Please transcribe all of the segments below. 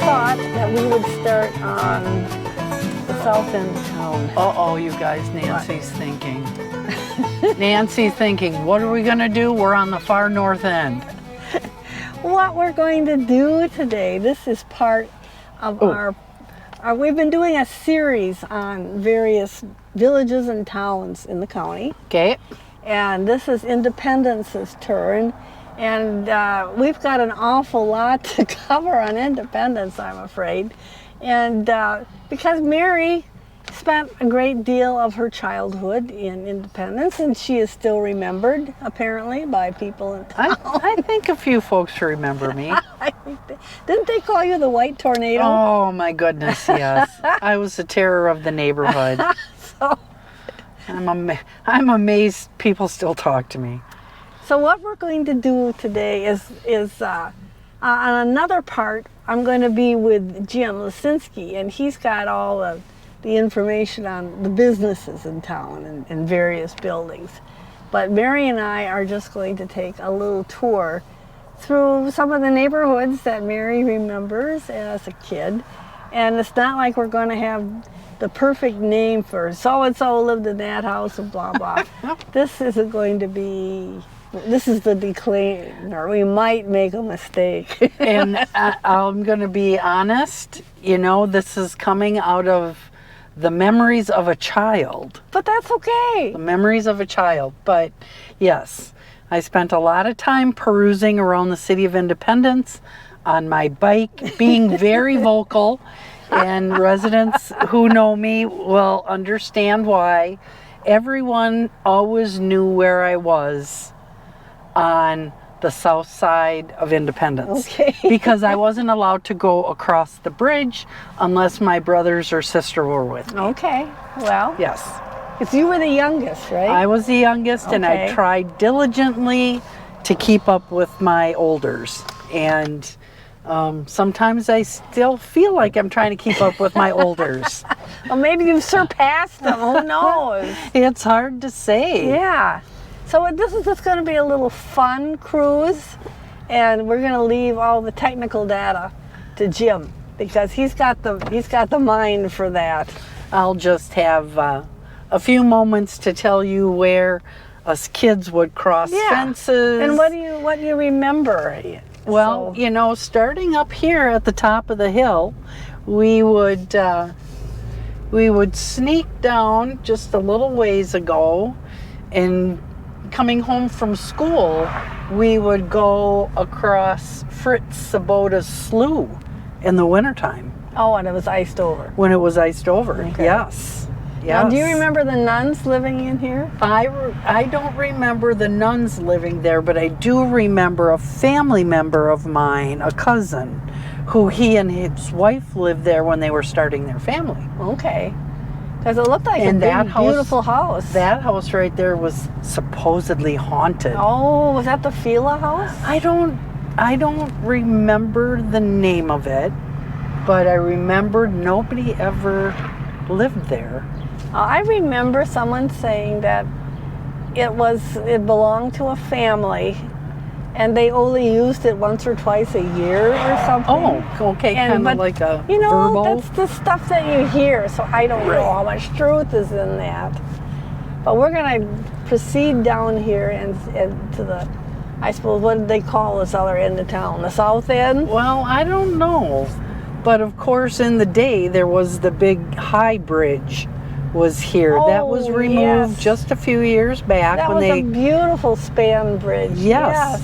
thought that we would start on the south end of town. Uh-oh, you guys, Nancy's thinking. Nancy's thinking, what are we going to do? We're on the far north end. What we're going to do today, this is part of our we've been doing a series on various villages and towns in the county. Okay. And this is Independence's turn. And we've got an awful lot to cover on Independence, I'm afraid. And because Mary spent a great deal of her childhood in Independence, and she is still remembered, apparently, by people in town. I think a few folks remember me. Didn't they call you the White Tornado? Oh, my goodness, yes. I was the terror of the neighborhood. So, I'm amazed people still talk to me. So what we're going to do today is on another part, I'm going to be with Jim Lisinski, and he's got all the information on the businesses in town and various buildings. But Mary and I are just going to take a little tour through some of the neighborhoods that Mary remembers as a kid. And it's not like we're going to have the perfect name for so-and-so lived in that house and blah, blah. This is the declaimer. We might make a mistake. And I'm going to be honest, you know, this is coming out of the memories of a child. But that's okay. The memories of a child. But yes, I spent a lot of time perusing around the city of Independence on my bike, being very vocal. And residents who know me will understand why. Everyone always knew where I was on the south side of Independence. Okay. Because I wasn't allowed to go across the bridge unless my brothers or sister were with me. Okay, well. Yes. Because you were the youngest, right? I was the youngest, and I Okay. tried diligently to keep up with my olders. And sometimes I still feel like I'm trying to keep up with my olders. Well, maybe you've surpassed them. Who knows? It's hard to say. Yeah. So this is just going to be a little fun cruise, and we're going to leave all the technical data to Jim because he's got the mind for that. I'll just have a few moments to tell you where us kids would cross fences. And what do you remember? Well, you know, starting up here at the top of the hill, we would sneak down just a little ways ago, and coming home from school, we would go across Fritz Sabota's slough in the wintertime. Oh, and it was iced over. When it was iced over, Okay. yes. Now, do you remember the nuns living in here? I don't remember the nuns living there, but I do remember a family member of mine, a cousin, who he and his wife lived there when they were starting their family. Okay. Because it looked like And a that big, house- beautiful house. That house right there was supposedly haunted. Oh, was that the Fila house? I don't remember the name of it, but I remember nobody ever lived there. I remember someone saying that it belonged to a family, and they only used it once or twice a year or something. Oh, okay, kind of like a you know, verbal. that's the stuff that you hear, so I don't know how much truth is in that. But we're going to proceed down here and to the, I suppose, what did they call this other end of town? The south end? Well, I don't know. But of course, in the day, there was the big high bridge was here. That was removed just a few years back. That was a beautiful span bridge. Yes.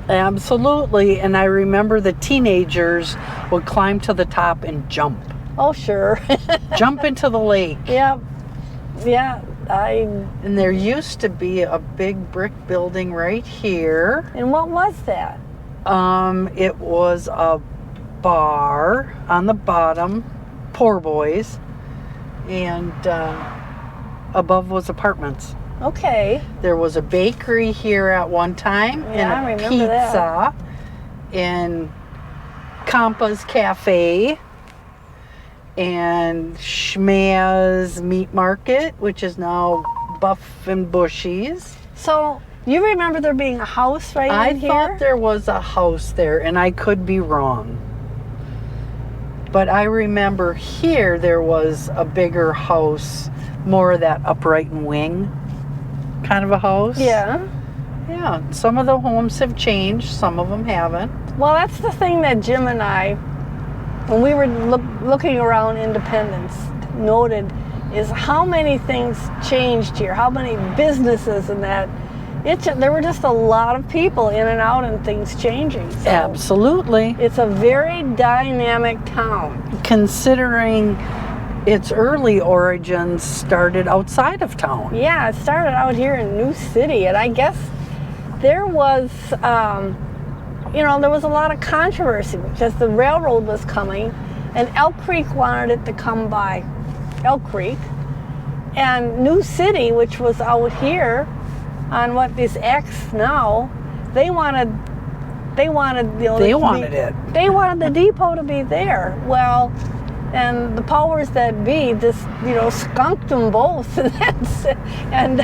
Absolutely. And I remember the teenagers would climb to the top and jump. Oh, sure. Jump into the lake. Yep. Yeah. And there used to be a big brick building right here. And what was that? It was a bar on the bottom, poor boys, and above was apartments. Okay. There was a bakery here at one time, and I a remember pizza, and Campa's Cafe, and Schmaz Meat Market, which is now Buff and Bushy's. So you remember there being a house right in here? I thought there was a house there, and I could be wrong. But I remember here there was a bigger house, more of that upright and wing kind of a house. Yeah. Yeah, some of the homes have changed, some of them haven't. Well, that's the thing that Jim and I, when we were looking around Independence, noted is how many things changed here, how many businesses and that. There were just a lot of people in and out and things changing. So Absolutely. it's a very dynamic town. Considering its early origins started outside of town. Yeah, it started out here in New City, and I guess there was, there was a lot of controversy because the railroad was coming, and Elk Creek wanted it to come by Elk Creek, and New City, which was out here on what is X now, they wanted They wanted it. They wanted the depot to be there. Well, and the powers that be just, skunked them both and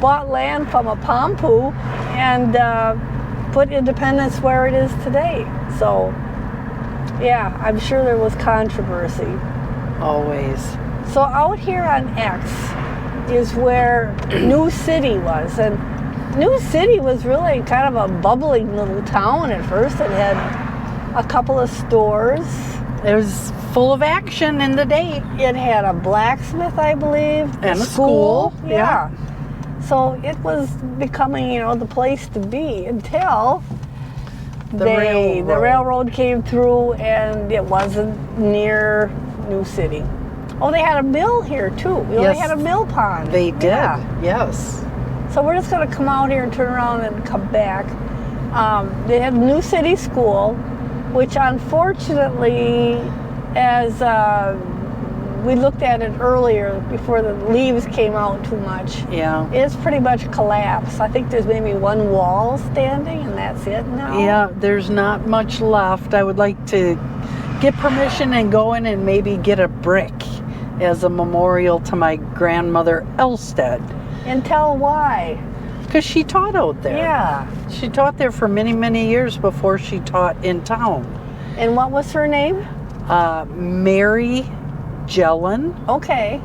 bought land from a Pompu and put Independence where it is today. So, yeah, I'm sure there was controversy. Always. So out here on X is where New City was, and New City was really kind of a bubbling little town at first. It had a couple of stores. It was full of action in the day. It had a blacksmith, I believe, and a school. Yeah. So it was becoming, the place to be until the railroad came through, and it wasn't near New City. Oh, they had a mill here too. Yes, they had a mill pond. They did. Yeah. Yes. So we're just going to come out here and turn around and come back. They had New City School, which unfortunately, as we looked at it earlier before the leaves came out too much, yeah, it's pretty much collapsed. I think there's maybe one wall standing, and that's it now. Yeah, there's not much left. I would like to get permission and go in and maybe get a brick as a memorial to my grandmother Elstead. And tell why. Because she taught out there. Yeah. She taught there for many, many years before she taught in town. And what was her name? Mary Jellin. Okay.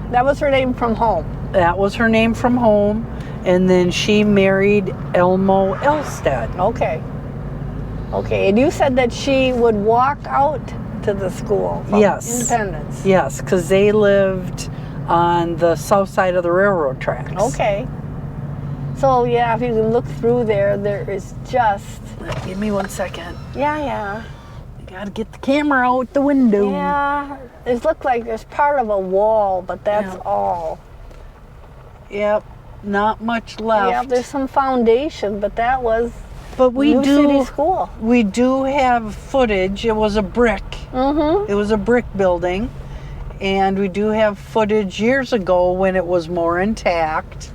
That was her name from home. That was her name from home. And then she married Elmo Elstead. Okay. Okay, and you said that she would walk out to the school from Independence. Yes, because they lived on the south side of the railroad tracks. Okay. So, yeah, if you can look through there, there is just... Give me 1 second. Yeah. Gotta get the camera out the window. Yeah, it looks like there's part of a wall, but that's all. Yep, not much left. Yeah, there's some foundation, but that was... But New City School. We do have footage. It was a brick. Mm-hmm. It was a brick building. And we do have footage years ago when it was more intact.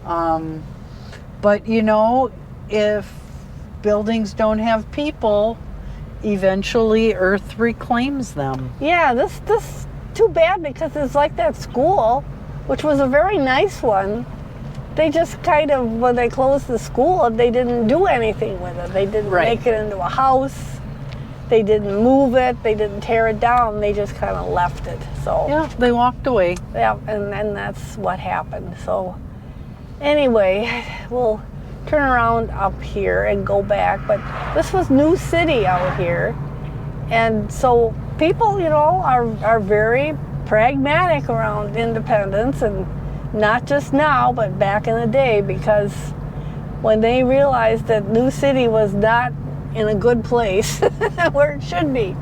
But, if buildings don't have people, eventually Earth reclaims them. Yeah, this too bad because it's like that school, which was a very nice one. They just kind of, when they closed the school, they didn't do anything with it. They didn't make it into a house. They didn't move it. They didn't tear it down. They just kind of left it. So yeah, they walked away. Yeah, and that's what happened. So anyway, we'll turn around up here and go back. But this was New City out here. And so people, are very pragmatic around Independence, and not just now, but back in the day, because when they realized that New City was not in a good place where it should be,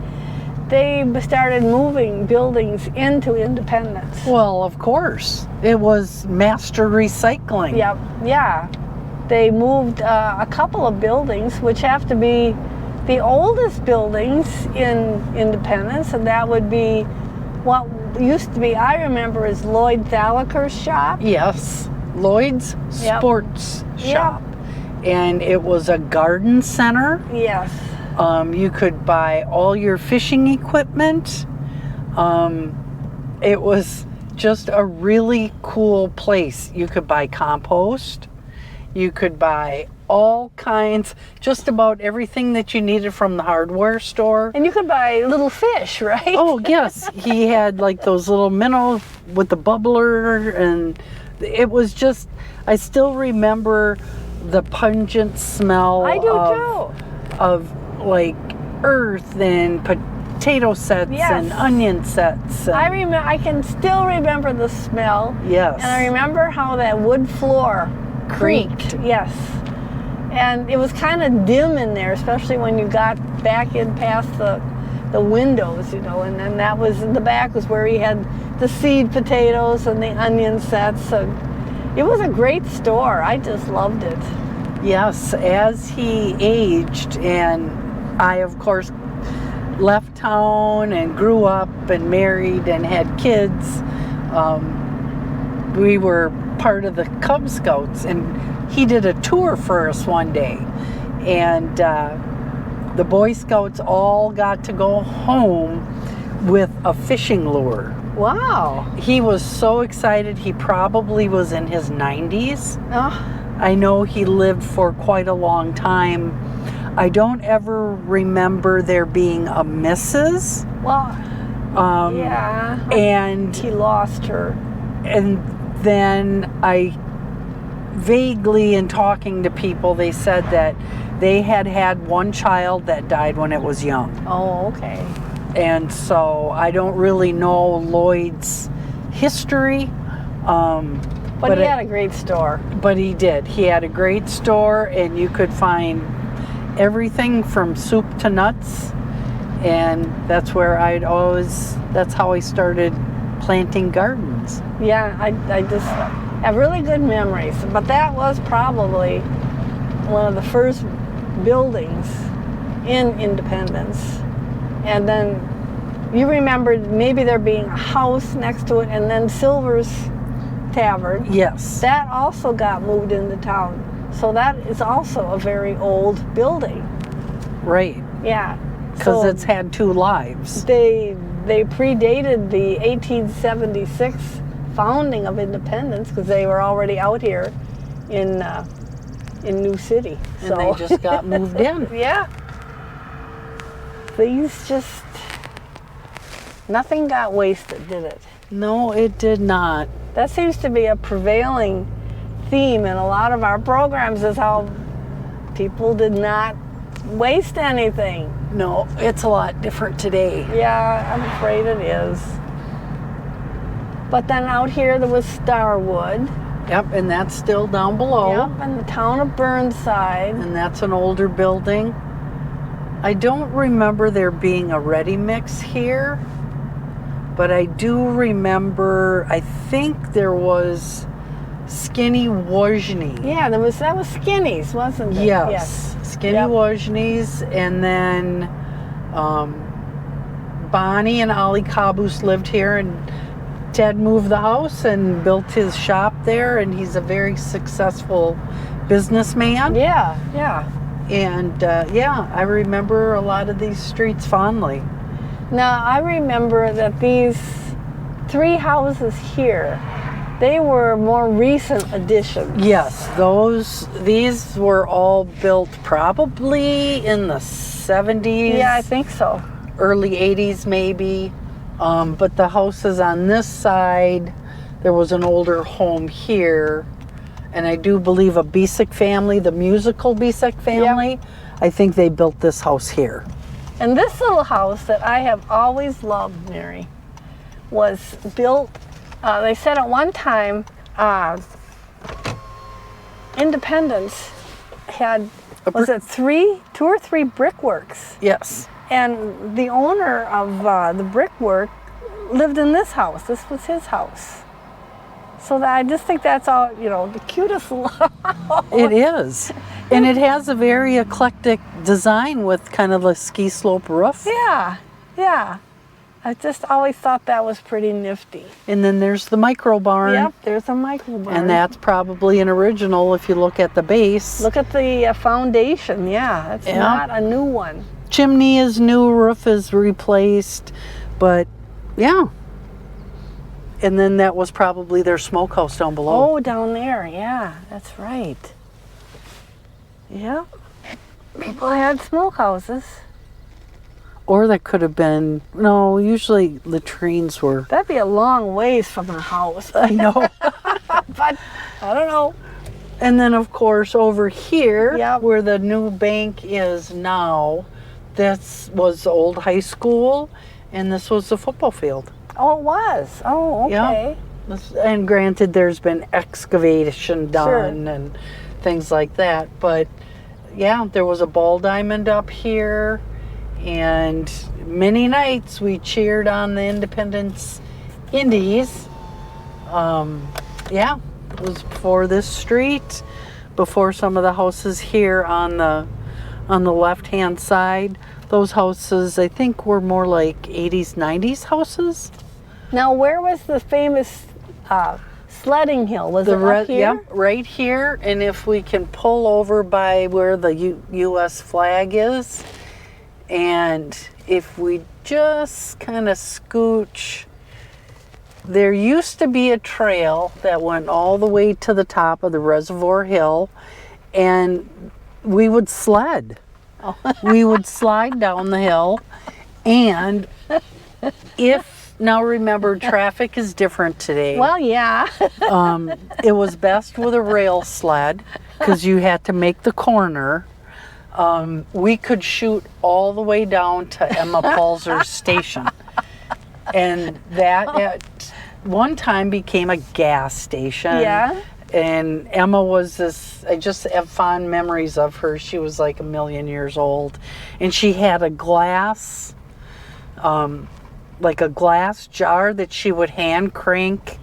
they started moving buildings into Independence. Well, of course. It was master recycling. Yep. Yeah. They moved a couple of buildings, which have to be the oldest buildings in Independence, and that would be what used to be, I remember, is Lloyd Thalaker's shop. Yes, Lloyd's Sports Shop. Yep. And it was a garden center. Yes. You could buy all your fishing equipment. It was just a really cool place. You could buy compost. You could buy all kinds, just about everything that you needed from the hardware store. And you could buy little fish, right? Oh, yes. He had like those little minnows with the bubbler, and it was just, I still remember the pungent smell I do too. of like earth and potato sets Yes. and onion sets. And, I can still remember the smell. yes. And I remember how that wood floor creaked. Yes. And it was kind of dim in there, especially when you got back in past the windows, you know, and then that was in the back was where he had the seed potatoes and the onion sets. So it was a great store. I just loved it. Yes, as he aged, and I, of course, left town and grew up and married and had kids, we were part of the Cub Scouts, and he did a tour for us one day, and the Boy Scouts all got to go home with a fishing lure. Wow. He was so excited. He probably was in his 90s. Oh, I know he lived for quite a long time. I don't ever remember there being a Mrs. well, yeah. And He lost her. and then I vaguely, in talking to people, they said that they had one child that died when it was young. Oh, okay. And so I don't really know Lloyd's history. But he had a great store. But he did. He had a great store, and you could find everything from soup to nuts. And that's where that's how I started planting gardens. Yeah, I just have really good memories. But that was probably one of the first buildings in Independence. And then you remembered maybe there being a house next to it, and then Silver's Tavern. Yes. That also got moved into town. So that is also a very old building. Right. Yeah. Because So it's had two lives. they predated the 1876 founding of Independence, because they were already out here in New City. And they just got moved in. Yeah. These just, nothing got wasted, did it? No, it did not. That seems to be a prevailing theme in a lot of our programs, is how people did not waste anything. No, it's a lot different today. Yeah, I'm afraid it is. But then out here there was Starwood. Yep, and that's still down below. Yep, and the town of Burnside. And that's an older building. I don't remember there being a ready mix here, but I do remember, I think there was Skinny Wozny. Yeah, that was Skinny's, wasn't it? Yes. Skinny Yep. Wozny's, and then Bonnie and Ollie Caboose lived here, and Ted moved the house and built his shop there, and he's a very successful businessman. Yeah, yeah. And yeah, I remember a lot of these streets fondly. Now, I remember that these three houses here, they were more recent additions. Yes, these were all built probably in the 70s. Yeah, I think so. Early 80s maybe. But the houses on this side, there was an older home here. And I do believe a Bisick family, the musical Bisick family, Yep. I think they built this house here. And this little house that I have always loved, Mary, was built, they said at one time, Independence had, was it two or three brickworks? Yes. And the owner of the brickwork lived in this house. This was his house. So that I just think that's all, you know, the cutest little house. It is. And it has a very eclectic design with kind of a ski slope roof. Yeah, yeah. I just always thought that was pretty nifty. And then there's the micro barn. Yep, there's a micro barn. And that's probably an original if you look at the base. Look at the foundation. Yeah, that's Yeah. not a new one. Chimney is new, roof is replaced, but yeah. And then that was probably their smokehouse down below. Oh, down there. Yeah, that's right. Yeah. People had smokehouses. Or that could have been, no, usually latrines were. That'd be a long ways from a house. I know. But I don't know. And then, of course, over here, Yep. where the new bank is now, this was the old high school, and this was the football field. Oh, it was. Oh, okay. And granted, there's been excavation done and things like that, but yeah, there was a ball diamond up here, and many nights we cheered on the Independence Indies. Yeah, it was before this street, before some of the houses here on the left-hand side. Those houses, I think, were more like 80s, 90s houses. Now, where was the famous sledding hill? Was it up here? Yep, right here. And if we can pull over by where the U.S. flag is, and if we just kind of scooch, there used to be a trail that went all the way to the top of the Reservoir Hill, and we would sled. We would slide down the hill, and now remember, traffic is different today. Well, yeah. It was best with a rail sled because you had to make the corner. We could shoot all the way down to Emma Palzer's station. And that at one time became a gas station. Yeah. And Emma was this, I just have fond memories of her. She was like 1,000,000 years old. And she had a glass, like a glass jar that she would hand crank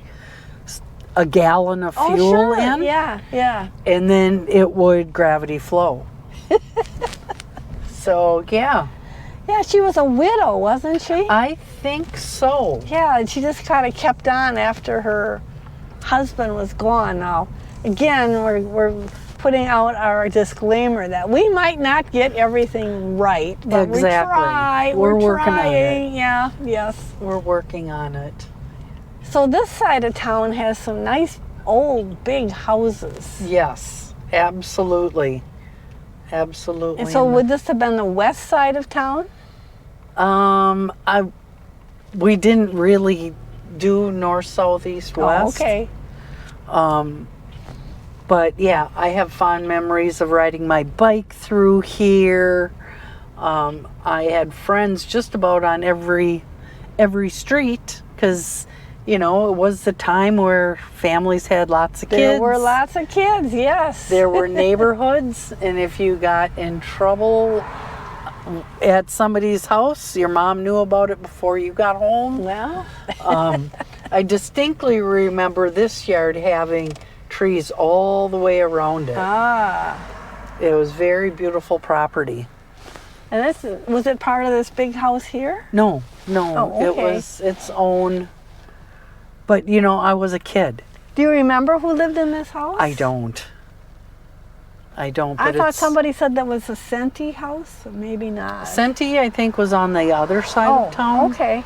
a gallon of fuel in. Yeah, yeah. And then it would gravity flow. So, yeah. Yeah, she was a widow, wasn't she? I think so. Yeah, and she just kind of kept on after her husband was gone. Now, again, we're putting out our disclaimer that we might not get everything right, but Exactly. we try. We're We're working on trying. Yeah, yes. We're working on it. So this side of town has some nice old big houses. Yes, absolutely. Absolutely. And so would this have been the west side of town? We didn't really do north, south, east, west. Oh, okay. But yeah, I have fond memories of riding my bike through here. I had friends just about on every street because, you know, it was the time where families had lots of kids. There were lots of kids, yes. There were neighborhoods, and if you got in trouble at somebody's house, your mom knew about it before you got home. Well, I distinctly remember this yard having trees all the way around it. It was very beautiful property. And was it part of this big house here? No, Oh, it okay. was its own. But you know, I was a kid. Do you remember who lived in this house? I don't. But I thought somebody said that was a Senti house, or maybe not. Senti, I think, was on the other side of town. Okay.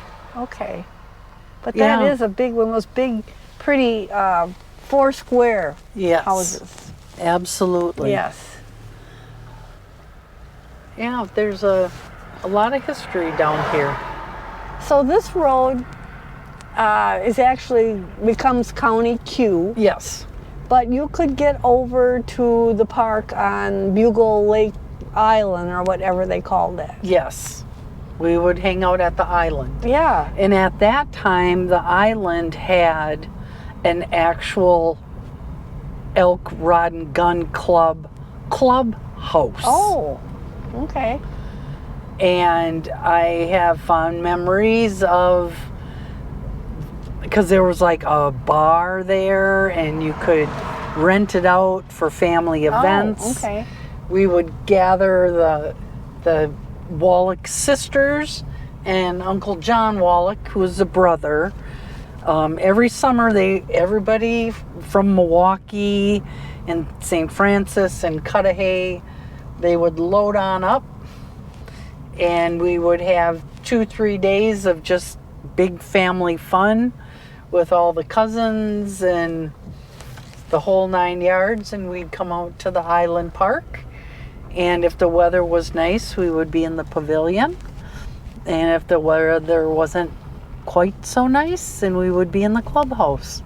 But Yeah. that is a big one, those big, pretty four square Yes, houses. absolutely. Yes. Yeah, there's a lot of history down here. So this road becomes County Q, Yes. but you could get over to the park on Bugle Lake Island or whatever they called it. Yes. We would hang out at the island. Yeah. And at that time, the island had an actual elk rod and gun clubhouse. Oh, okay. And I have fond memories of, because there was like a bar there and you could rent it out for family events. Oh, okay. We would gather the Wallach sisters and Uncle John Wallach, who was the brother. Every summer, everybody from Milwaukee and St. Francis and Cudahy, they would load on up, and we would have 2-3 days of just big family fun with all the cousins and the whole 9 yards, and we'd come out to the Highland Park And if the weather was nice, we would be in the pavilion. And if the weather wasn't quite so nice, then we would be in the clubhouse.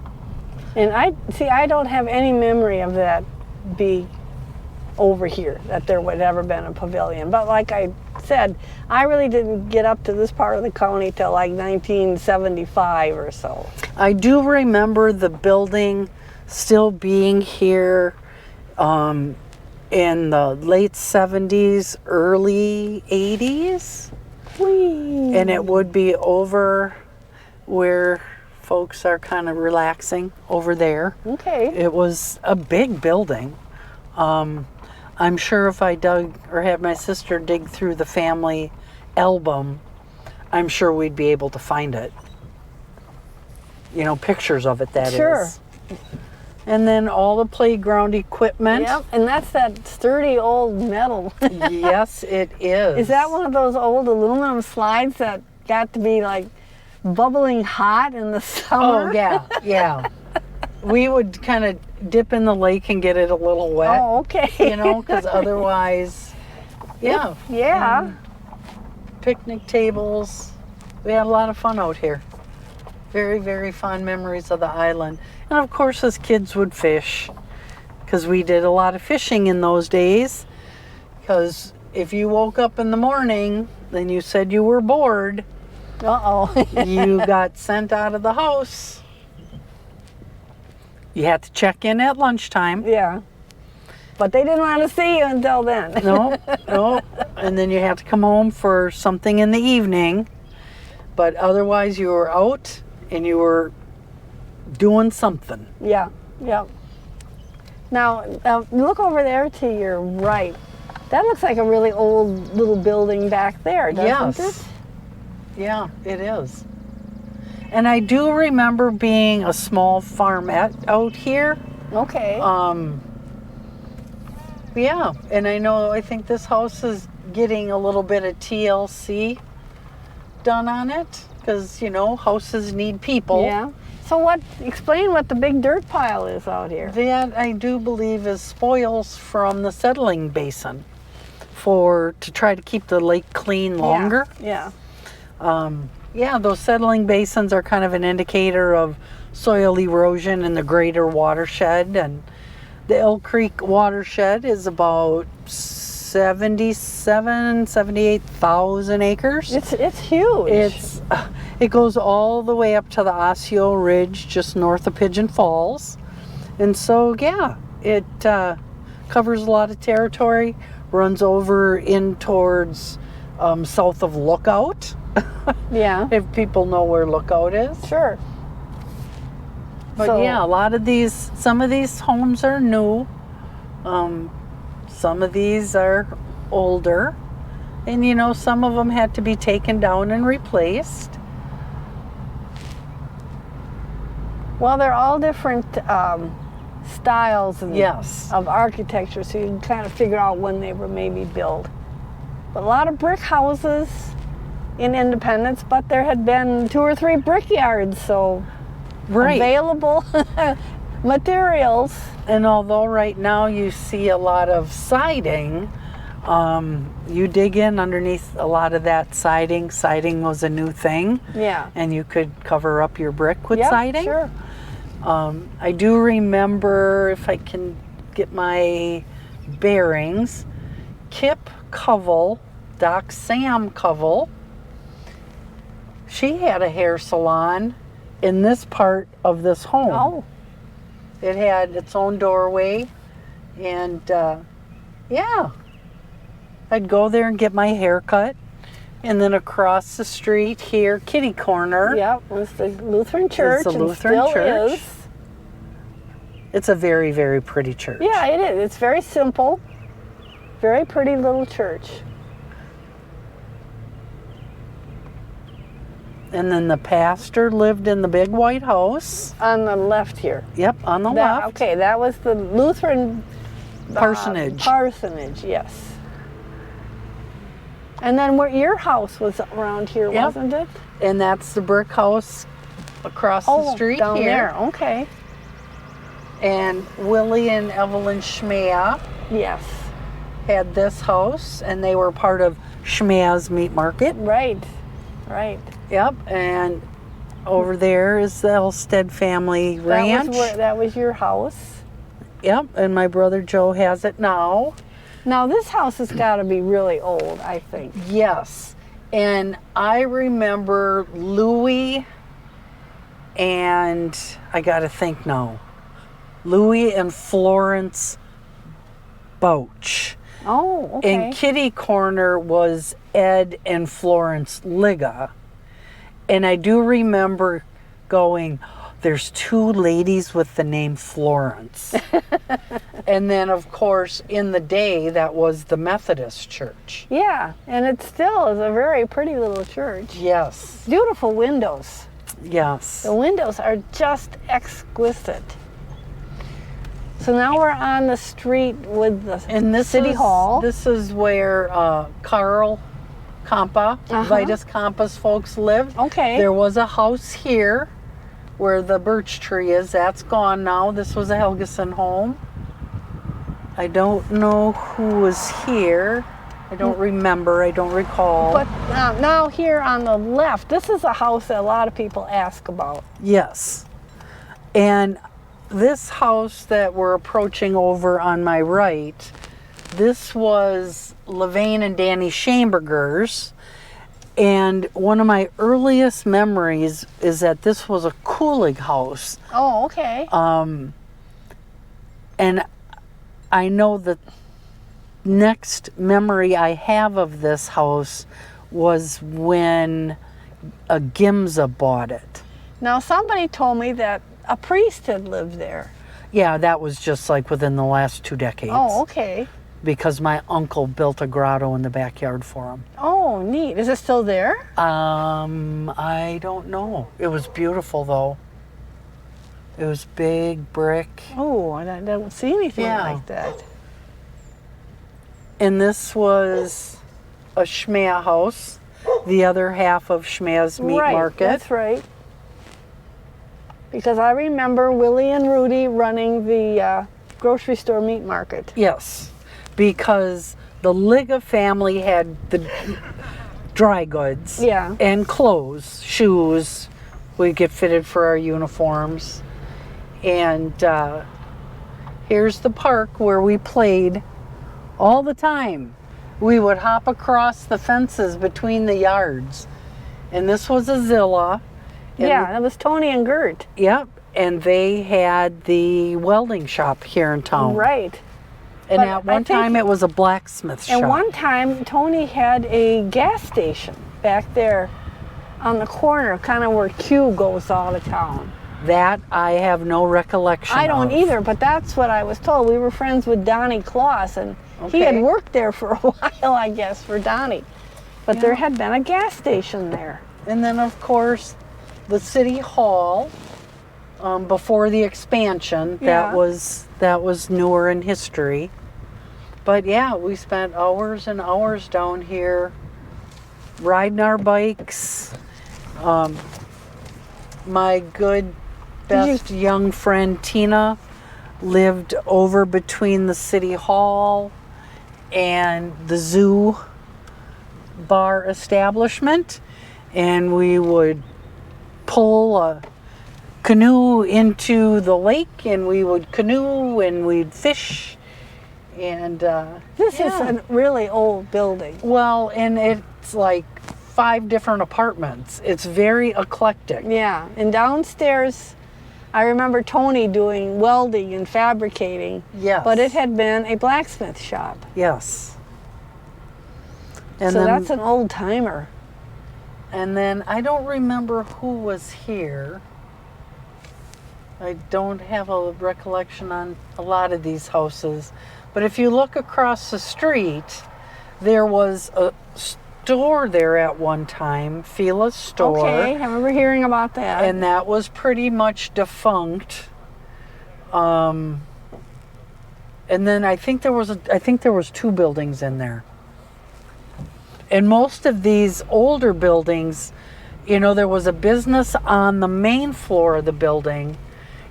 And I don't have any memory of that be over here, that there would ever been a pavilion. But like I said, I really didn't get up to this part of the county till like 1975 or so. I do remember the building still being here in the late 70s, early 80s. Whee! And it would be over where folks are kind of relaxing over there. Okay. It was a big building. I'm sure if I dug or had my sister dig through the family album, I'm sure we'd be able to find it. You know, pictures of it, that is. Sure. And then all the playground equipment. Yep, and that's that sturdy old metal. Yes, it is. Is that one of those old aluminum slides that got to be like bubbling hot in the summer? Oh, yeah, yeah. We would kind of dip in the lake and get it a little wet. Oh, okay. You know, because otherwise, yeah. Yeah. And picnic tables. We had a lot of fun out here. Very, very fond memories of the island. And of course, as kids would fish, because we did a lot of fishing in those days. Because if you woke up in the morning, then you said you were bored, Uh-oh. you got sent out of the house. You had to check in at lunchtime. Yeah. But they didn't want to see you until then. No, no. And then you had to come home for something in the evening. But otherwise, you were out and you were doing something. Yeah, yeah. Now, look over there to your right. That looks like a really old little building back there, doesn't it? Yeah, it is. And I do remember being a small farmette out here. Okay. Yeah, and I think this house is getting a little bit of TLC done on it because, you know, houses need people. Yeah. So explain what the big dirt pile is out here. That I do believe is spoils from the settling basin to try to keep the lake clean longer. Yeah. Yeah, those settling basins are kind of an indicator of soil erosion in the greater watershed, and the Elk Creek watershed is about 78,000 acres. It's huge. It goes all the way up to the Osseo Ridge, just north of Pigeon Falls, and so yeah, it covers a lot of territory. Runs over in towards south of Lookout. Yeah. If people know where Lookout is. Sure. But So- yeah, some of these homes are new. Some of these are older. And you know, some of them had to be taken down and replaced. Well, they're all different styles Yes. of architecture, so you can kind of figure out when they were maybe built. But a lot of brick houses in Independence, but there had been 2 or 3 brickyards, so Right. available materials. And although right now you see a lot of siding, you dig in underneath a lot of that siding. Siding was a new thing. Yeah. And you could cover up your brick with Yep, siding. Sure. I do remember, if I can get my bearings, Kip Covell, Doc Sam Covell, she had a hair salon in this part of this home. Oh, It had its own doorway, and yeah, I'd go there and get my hair cut. And then across the street here, kitty corner. yep. It's the Lutheran Church. the and Lutheran still Church. is. It's a very, very pretty church. Yeah, it is. It's very simple. Very pretty little church. And then the pastor lived in the big white house. On the left here. Yep, on the That, left. okay, that was the Lutheran Parsonage. Parsonage, yes. And then your house was around here, Yep. wasn't it? And that's the brick house across the street down here. there. Okay. And Willie and Evelyn Schmea. Yes. had this house, and they were part of Schmaz Meat Market. Right. Right. Yep, and over there is the Elstead family ranch. That was your house. Yep, and my brother Joe has it now. Now this house has got to be really old, I think. Yes, and I remember Louie and I got to think now. Louie and Florence Bouch. Oh, okay. And kitty corner was Ed and Florence Liga. And I do remember going, there's two ladies with the name Florence. And then, of course, in the day, that was the Methodist church. Yeah, and it still is a very pretty little church. Yes. Beautiful windows. Yes. The windows are just exquisite. So now we're on the street with the City Hall. This is where Carl Campa, Vitus Campa's folks lived. Okay. There was a house here where the birch tree is. That's gone now. This was a Helgeson home. I don't know who was here. I don't remember. I don't recall. But now here on the left, this is a house that a lot of people ask about. Yes. And this house that we're approaching over on my right, this was Levain and Danny Schamberger's. And one of my earliest memories is that this was a cooling house. Oh, okay. And I know the next memory I have of this house was when a Gimza bought it. Now somebody told me that a priest had lived there. Yeah, that was just like within the last 2 decades. Oh, okay. Because my uncle built a grotto in the backyard for him. Oh, neat. Is it still there? I don't know. It was beautiful though. It was big brick. Oh, I don't see anything Yeah. like that. And this was a Schmea house, the other half of Schmea's Meat Right, Market. that's right. Because I remember Willie and Rudy running the grocery store meat market. Yes, because the Liga family had the dry goods Yeah. and clothes, shoes. We get fitted for our uniforms. And here's the park where we played all the time. We would hop across the fences between the yards. And this was a Zilla. And Yeah, that was Tony and Gert. Yep, and they had the welding shop here in town. Right. And But at one I think- time it was a blacksmith shop. And one time, Tony had a gas station back there on the corner, kind of where Q goes all the town. That I have no recollection I don't of. either, but that's what I was told. We were friends with Donnie Kloss, and he had Okay. worked there for a while, I guess, for Donnie. But there had been a gas station there. And then of course the city hall before the expansion. Yeah. That was newer in history. But yeah, we spent hours and hours down here riding our bikes. My good best young friend Tina lived over between the city hall and the zoo bar establishment, and we would pull a canoe into the lake, and we would canoe and we'd fish. And This is a really old building. well, and it's like 5 different apartments. It's very eclectic. Yeah, and downstairs, I remember Tony doing welding and fabricating. Yes. But it had been a blacksmith shop. Yes. And So then, that's an old timer. and then I don't remember who was here. I don't have a recollection on a lot of these houses. But if you look across the street, there was a store there at one time, Fila's store. Okay, I remember hearing about that. And that was pretty much defunct. And then I think there was 2 buildings in there. And most of these older buildings, you know, there was a business on the main floor of the building,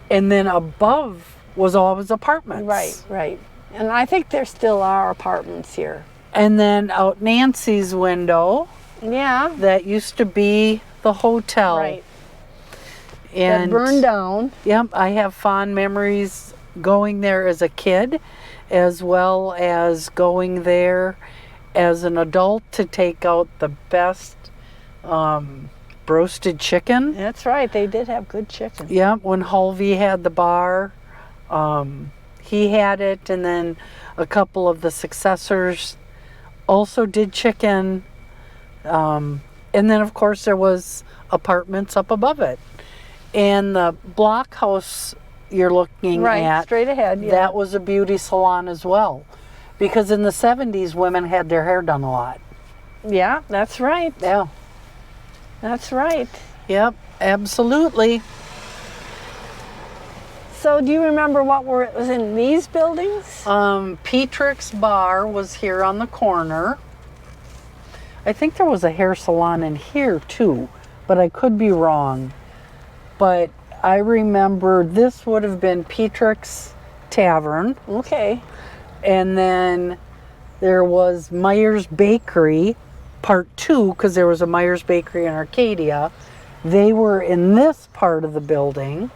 and then above was always apartments. Right, right. And I think there still are apartments here. And then out Nancy's window, Yeah. that used to be the hotel. Right. And That burned down. Yep, I have fond memories going there as a kid, as well as going there as an adult to take out the best roasted chicken. That's right. They did have good chicken. Yeah, when Hulvey had the bar, he had it, and then a couple of the successors also did chicken. And then, of course, there was apartments up above it. And the block house you're looking Right, at, straight ahead. Yeah. that was a beauty salon as well. Because in the 70s, women had their hair done a lot. Yeah, that's right. Yeah. That's right. Yep, absolutely. So do you remember what was in these buildings? Petrick's Bar was here on the corner. I think there was a hair salon in here too, but I could be wrong. But I remember this would have been Petrick's Tavern. Okay. And then there was Meyer's Bakery, part 2, because there was a Meyer's Bakery in Arcadia. They were in this part of the building.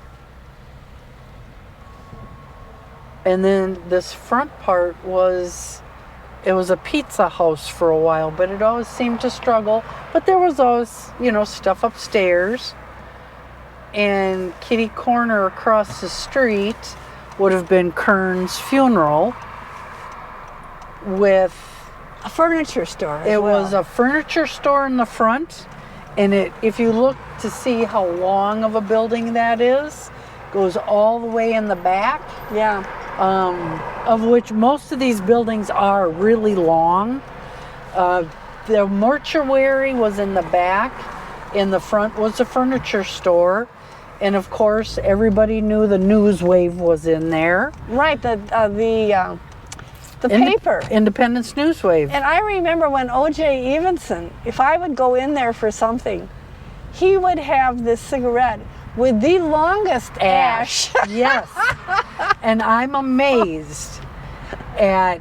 And then this front part was, it was a pizza house for a while, but it always seemed to struggle. But there was always, you know, stuff upstairs. And kitty corner across the street would have been Kern's Funeral with A furniture store. it was a furniture store in the front, and it, if you look to see how long of a building that is, goes all the way in the back, Yeah. of which most of these buildings are really long. The mortuary was in the back. In the front was a furniture store. And of course, everybody knew the News Wave was in there. Right. The paper. Independence News Wave. And I remember when O.J. Evenson, if I would go in there for something, he would have this cigarette with the longest ash. Yes. And I'm amazed at,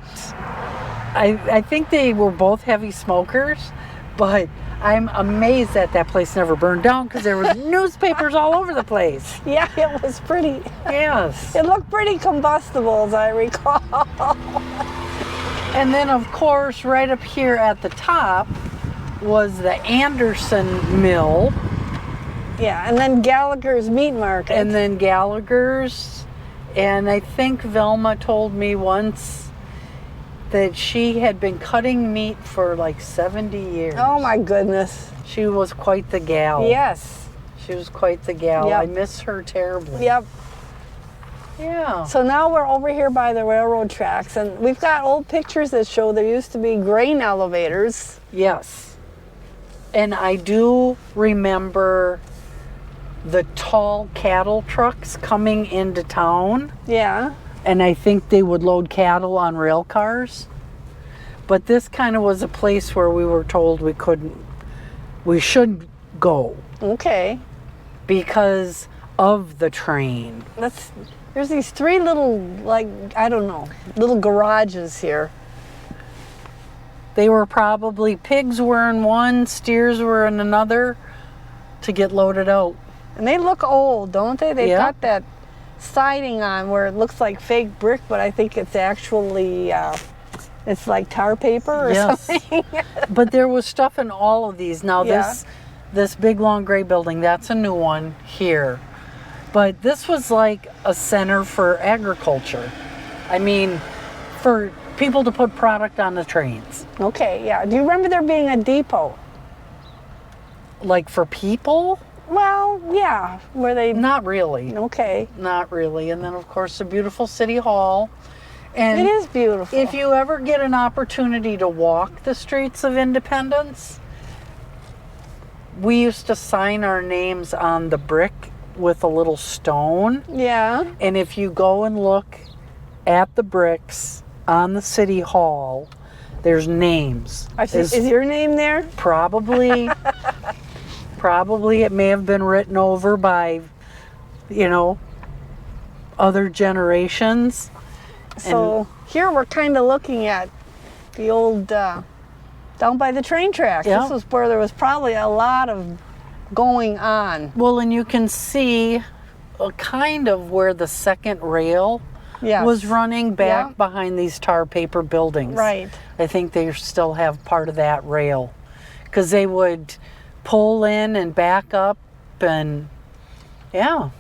I think they were both heavy smokers, but I'm amazed that that place never burned down because there was newspapers all over the place. Yeah, it was pretty. Yes. It looked pretty combustible, as I recall. And then, of course, right up here at the top was the Anderson Mill. Yeah, and then Gallagher's Meat Market. And then Gallagher's. And I think Velma told me once that she had been cutting meat for like 70 years. Oh my goodness. She was quite the gal. Yes. She was quite the gal. Yep. I miss her terribly. Yep. Yeah. So now we're over here by the railroad tracks, and we've got old pictures that show there used to be grain elevators. Yes. And I do remember the tall cattle trucks coming into town. Yeah. And I think they would load cattle on rail cars. But this kind of was a place where we were told we shouldn't go Okay. because of the train. There's these 3 little, like, I don't know, little garages here. They were probably, pigs were in one, steers were in another to get loaded out. And they look old, don't they? They've Yeah. got that siding on where it looks like fake brick, but I think it's actually, it's like tar paper or something. But there was stuff in all of these. Now Yeah. this big long gray building, that's a new one here. But this was like a center for agriculture. I mean, for people to put product on the trains. Okay, yeah. Do you remember there being a depot? Like for people? Well, yeah, where they... Not really. Okay. Not really. And then, of course, the beautiful City Hall. And It is beautiful. if you ever get an opportunity to walk the streets of Independence, we used to sign our names on the brick with a little stone. Yeah. And if you go and look at the bricks on the City Hall, there's names. Is your name there? Probably, probably it may have been written over by, you know, other generations. So here we're kind of looking at the old, down by the train tracks. Yeah. This was where there was probably a lot of going on. Well, and you can see kind of where the second rail Yes. was running back Yeah. behind these tar paper buildings. Right. I think they still have part of that rail because they would pull in and back up and yeah.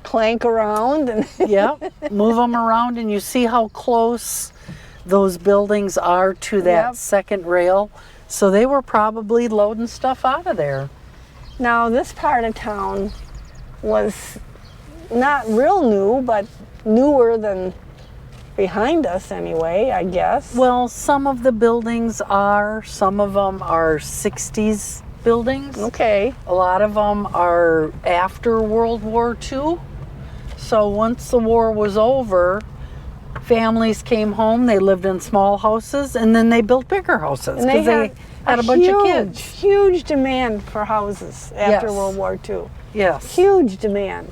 Clank around and Yeah, move them around, and you see how close those buildings are to that Yep. second rail. So they were probably loading stuff out of there. Now this part of town was not real new, but newer than behind us anyway, I guess. Well, some of the buildings are, some of them are 60s buildings. Okay. A lot of them are after World War II. So once the war was over, families came home, they lived in small houses, and then they built bigger houses And they because they had a bunch of kids. Huge demand for houses after Yes. World War II. Yes. Huge demand.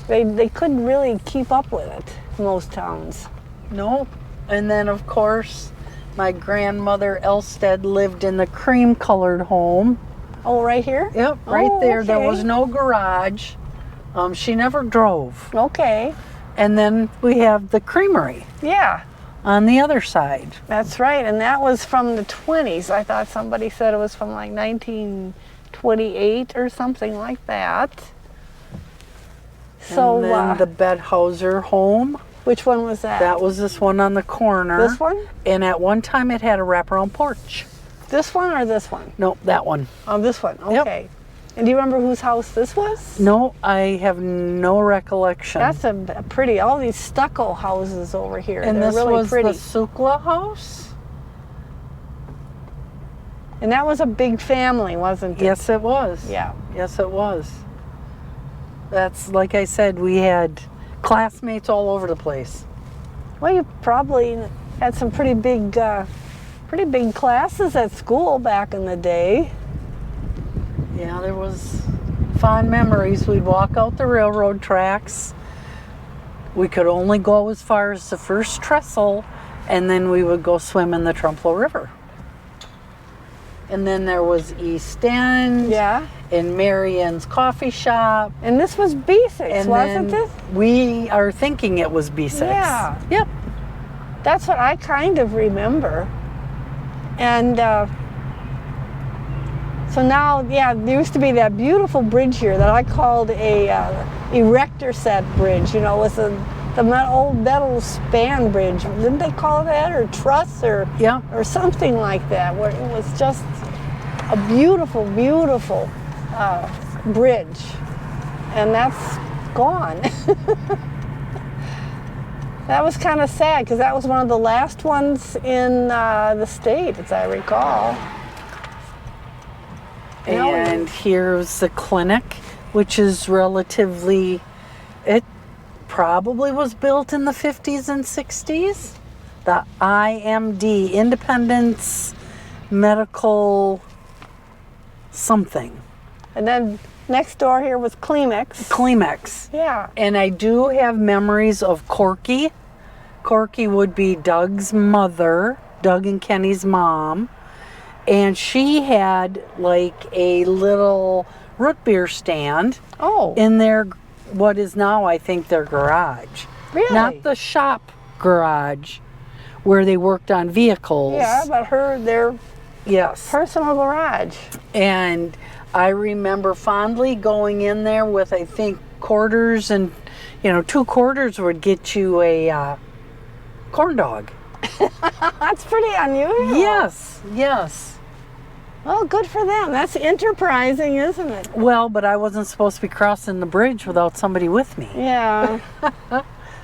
They couldn't really keep up with it, most towns. No. And then, of course, my grandmother Elstead lived in the cream-colored home. Oh, right here? Yep, right Oh, there. There okay. was no garage. She never drove. Okay. And then we have the creamery Yeah, on the other side. that's right. And that was from the 20s. I thought somebody said it was from like 1928 or something like that. So, and then the Bedhauser home. which one was that? That was this one on the corner. This one? And at one time it had a wraparound porch. This one or this one? No, that one. Oh, this one. Yep. Okay. And do you remember whose house this was? No, I have no recollection. That's a pretty, all these stucco houses over here. and They're this really was pretty. the Sukla house? And that was a big family, wasn't it? Yes, it was. Yeah. Yes, it was. That's, like I said, we had classmates all over the place. Well, you probably had some pretty big classes at school back in the day. Yeah, there was fond memories. We'd walk out the railroad tracks. We could only go as far as the first trestle, and then we would go swim in the Trempealeau River. And then there was East End, Yeah. and Marion's coffee shop. And this was B6, And wasn't then it? we are thinking it was B6. Yeah. Yep. That's what I kind of remember. And so now, yeah, there used to be that beautiful bridge here that I called a erector set bridge. You know, it was the old metal span bridge. Didn't they call it that, or truss, or Yeah. or something like that, where it was just a beautiful, beautiful bridge, and that's gone. That was kind of sad because that was one of the last ones in the state, as I recall. And here's the clinic, which is relatively, it probably was built in the 50s and 60s. The IMD, Independence Medical something. And then next door here was Kleenex. Kleenex. Yeah. And I do have memories of Corky. Corky would be Doug's mother, Doug and Kenny's mom. And she had like a little root beer stand Oh, in their, what is now I think their garage. really? Not the shop garage where they worked on vehicles. Yeah, but their Yes. personal garage. And I remember fondly going in there with, I think, quarters, and, 2 quarters would get you a corn dog. That's pretty unusual. Yes, yes. Well, good for them. That's enterprising, isn't it? Well, but I wasn't supposed to be crossing the bridge without somebody with me. Yeah.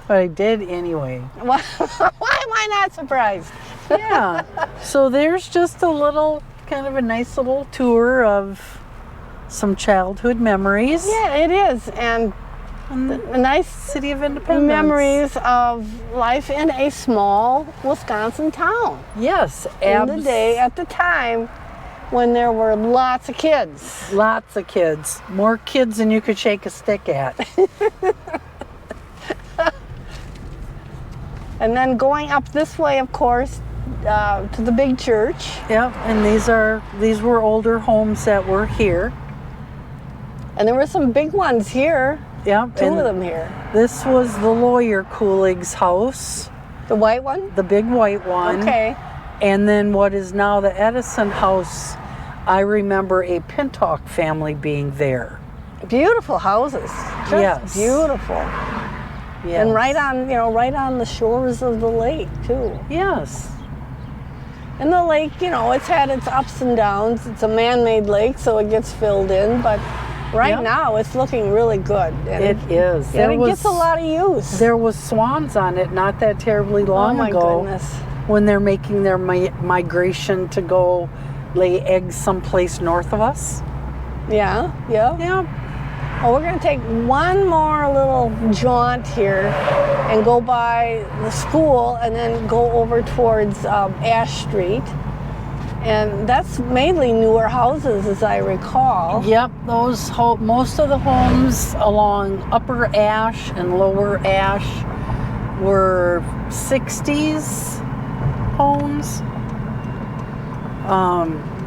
But I did anyway. Why am I not surprised? Yeah. So there's just a little, kind of a nice little tour of some childhood memories. Yeah, it is. And a nice City of Independence. memories of life in a small Wisconsin town. Yes. In the day, at the time, when there were lots of kids. Lots of kids. More kids than you could shake a stick at. And then going up this way, of course, to the big church. Yep, and these were older homes that were here. And there were some big ones here. Yep. Two of them here. This was the lawyer Kulig's house. The white one? The big white one. Okay. And then what is now the Edison house, I remember a Pintock family being there. Beautiful houses. Just Yes. beautiful. Yes. And right on the shores of the lake, too. Yes. And the lake, it's had its ups and downs. It's a man-made lake, so it gets filled in, but right now it's looking really good. And It is. And it gets a lot of use. There was swans on it not that terribly long ago. Oh my goodness. When they're making their migration to go lay eggs someplace north of us. Yeah. Yeah. Well, we're going to take one more little jaunt here and go by the school and then go over towards Ash Street. And that's mainly newer houses, as I recall. Yep, most of the homes along Upper Ash and Lower Ash were 60s homes.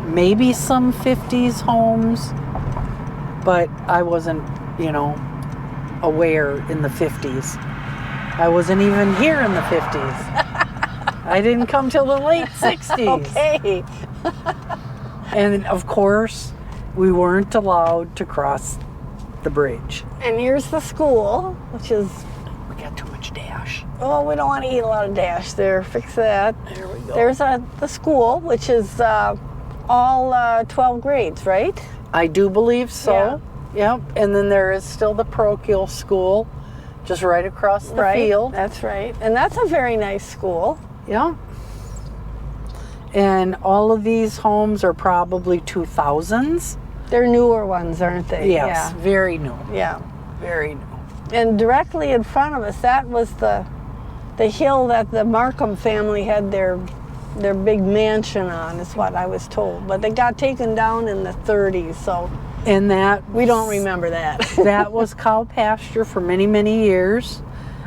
Maybe some 50s homes, but I wasn't, aware in the 50s. I wasn't even here in the 50s. I didn't come till the late 60s. Okay. And of course, we weren't allowed to cross the bridge. And here's the school, which is, We got too much dash. oh, we don't want to eat a lot of dash there. Fix that. There we go. There's the school, which is all 12 grades, right? I do believe so. Yeah. Yep. And then there is still the parochial school just right across the field. That's right. And that's a very nice school. Yeah. And all of these homes are probably 2000s. They're newer ones, aren't they? Yes, very new. Yeah. Very new. And directly in front of us, that was the hill that the Markham family had their big mansion on, is what I was told. But they got taken down in the 30s, so And that we don't remember that. that was cow pasture for many, many years.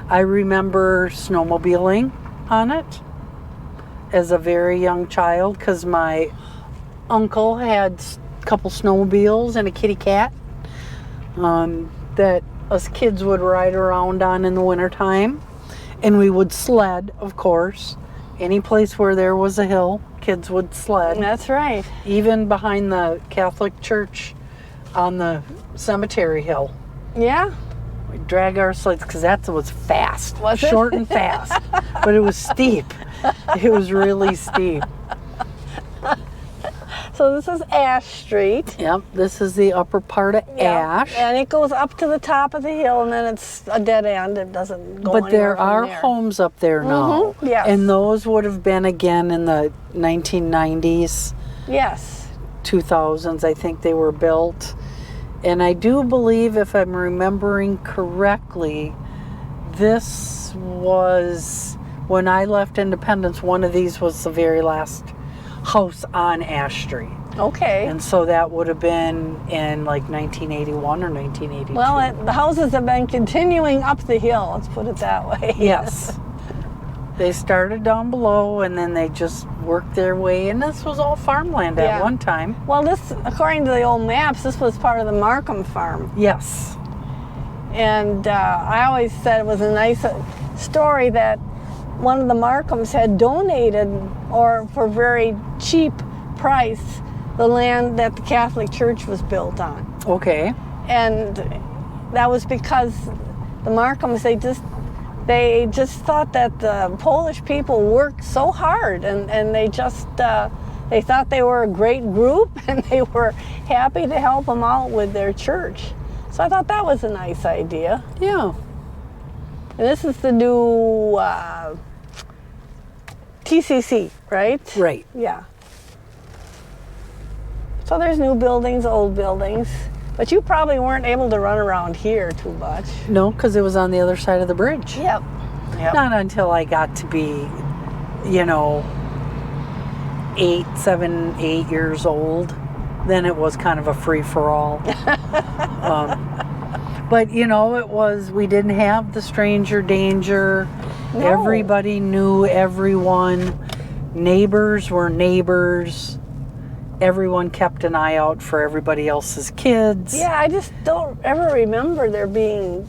I remember snowmobiling on it as a very young child because my uncle had a couple snowmobiles and a kitty cat that us kids would ride around on in the wintertime. And we would sled, of course. Any place where there was a hill, kids would sled. That's right. Even behind the Catholic church on the cemetery hill. Yeah. We'd drag our sleds because that was fast. Was it? Short and fast. But it was steep. It was really steep. So this is Ash Street. Yep, this is the upper part of Ash. And it goes up to the top of the hill, and then it's a dead end. It doesn't go But anywhere there from are there. homes up there now. Yes. And those would have been again in the 1990s, Yes. 2000s, I think they were built. And I do believe, if I'm remembering correctly, this was, when I left Independence, one of these was the very last house on Ash Street. Okay. And so that would have been in like 1981 or 1982. Well, the houses have been continuing up the hill, let's put it that way. Yes. They started down below and then they just worked their way, and this was all farmland Yeah. at one time. Well, this, according to the old maps, this was part of the Markham farm. Yes. And I always said it was a nice story that one of the Markhams had donated, or for very cheap price, the land that the Catholic Church was built on. Okay. And that was because the Markhams, they just thought that the Polish people worked so hard, and they just they thought they were a great group, and they were happy to help them out with their church. So I thought that was a nice idea. Yeah. And this is the new TCC, right? Right. Yeah. So there's new buildings, old buildings, but you probably weren't able to run around here too much. No, because it was on the other side of the bridge. Yep. Not until I got to be, 7, 8 years old. Then it was kind of a free-for-all. But, it was, we didn't have the stranger danger. No. Everybody knew everyone. Neighbors were neighbors. Everyone kept an eye out for everybody else's kids. Yeah, I just don't ever remember there being,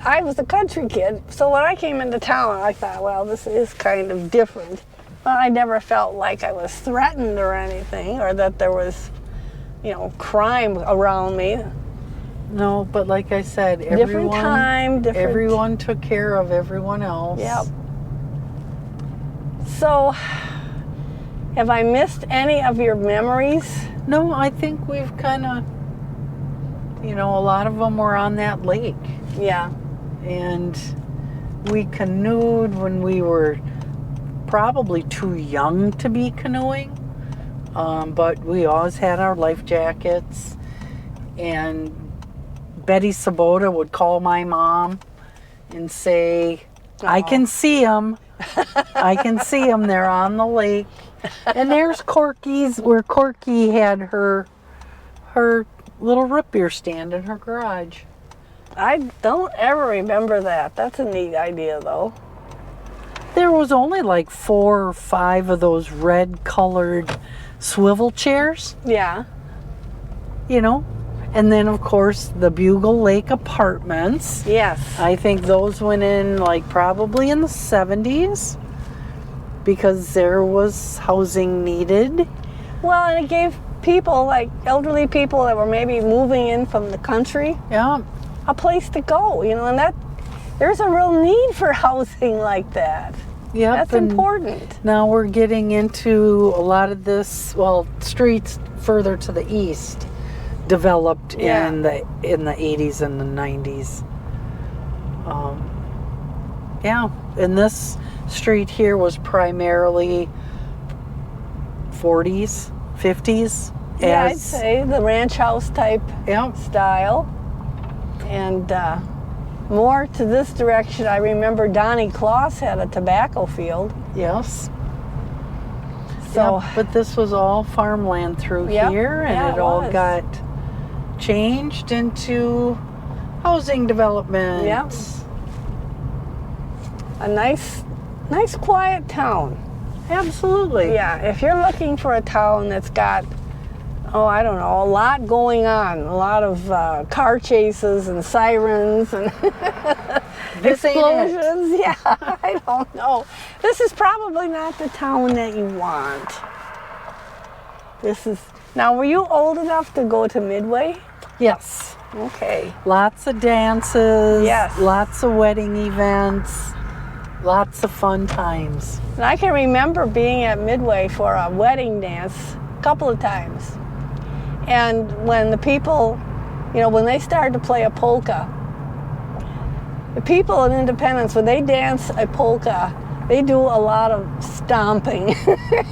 I was a country kid, so when I came into town, I thought, well, this is kind of different. But I never felt like I was threatened or anything, or that there was, crime around me. No, but like I said, Different time, different... everyone took care of everyone else. Yep. So, have I missed any of your memories? No, I think we've kind of, a lot of them were on that lake. Yeah. And we canoed when we were probably too young to be canoeing. But we always had our life jackets. And Betty Sabota would call my mom and say, I can see them. I can see them. They're on the lake. And there's Corky's, where Corky had her little root beer stand in her garage. I don't ever remember that. That's a neat idea, though. There was only like 4 or 5 of those red-colored swivel chairs. Yeah. And then, of course, the Bugle Lake Apartments. Yes. I think those went in probably in the 70s because there was housing needed. Well, and it gave people, elderly people that were maybe moving in from the country, a place to go, and that there's a real need for housing like that. Yep. That's important. Now we're getting into a lot of this, streets further to the east developed in the 80s and the 90s. And this street here was primarily 40s, 50s. Yeah, I'd say the ranch house type Yep. style. And more to this direction, I remember Donnie Kloss had a tobacco field. Yes. So, but this was all farmland through here, and yeah, it all got changed into housing development. Yep. A nice quiet town. Absolutely. Yeah, if you're looking for a town that's got, I don't know, a lot going on, a lot of car chases and sirens and explosions. Yeah, I don't know. This is probably not the town that you want. Now, were you old enough to go to Midway? Yes. Okay. Lots of dances. Yes. Lots of wedding events. Lots of fun times. And I can remember being at Midway for a wedding dance a couple of times. And when the people, when they started to play a polka, the people in Independence, when they dance a polka, they do a lot of stomping.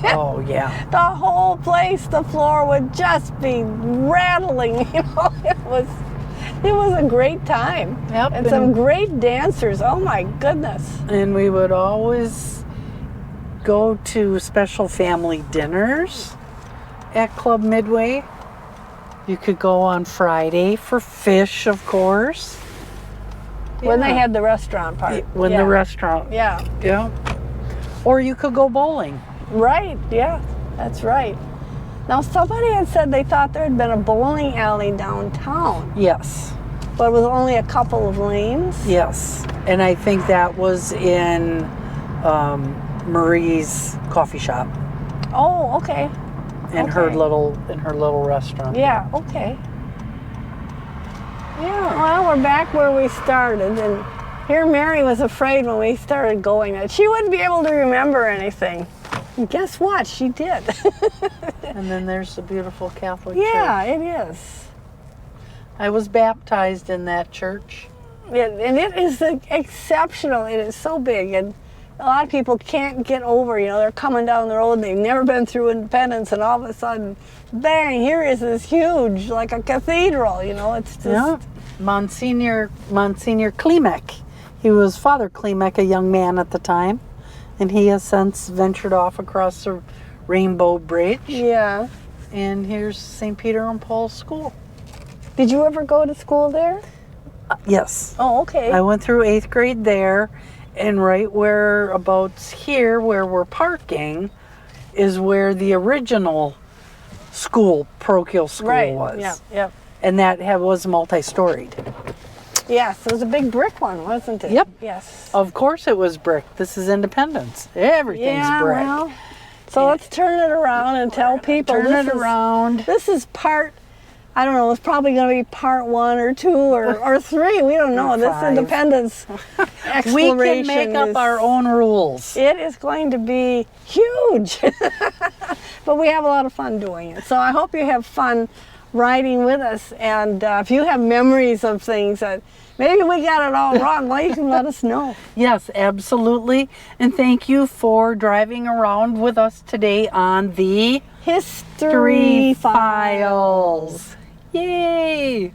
Oh, yeah. The whole place, the floor would just be rattling, It was a great time. Yep. And some great dancers. Oh, my goodness. And we would always go to special family dinners at Club Midway. You could go on Friday for fish, of course. When they had the restaurant part. The restaurant. Yeah. Yeah. Or you could go bowling. Right, yeah, that's right. Now, somebody had said they thought there had been a bowling alley downtown, Yes. but it was only a couple of lanes. Yes. And I think that was in Marie's coffee shop. Oh, okay. In her little restaurant. Yeah, okay. Yeah, well, we're back where we started, and here Mary was afraid when we started going that she wouldn't be able to remember anything. And guess what? She did. And then there's the beautiful Catholic Yeah, church. it is. I was baptized in that church. And it is exceptional. It is so big, and a lot of people can't get over, they're coming down the road and they've never been through Independence, and all of a sudden, bang, here is this huge, like a cathedral, it's just... Yeah. Monsignor Klimek. He was Father Klimek, a young man at the time, and he has since ventured off across the Rainbow Bridge. Yeah. And here's St. Peter and Paul's School. Did you ever go to school there? Yes. Oh, okay. I went through 8th grade there, And right whereabouts here, where we're parking, is where the original school, parochial school, Right. was. Yep. Yep. And that was multi-storied. Yes, it was a big brick one, wasn't it? Yep. Yes. Of course it was brick. This is Independence. Everything's brick. Well, so let's turn it around and tell people Turn it around. This is part, I don't know, it's probably going to be part 1 or 2 or 3. We don't know. Or This 5. Independence We exploration can make up is- our own rules. It is going to be huge. But we have a lot of fun doing it. So I hope you have fun riding with us. And if you have memories of things that maybe we got it all wrong, well, you can let us know. Yes, absolutely. And thank you for driving around with us today on the History Files. Yay!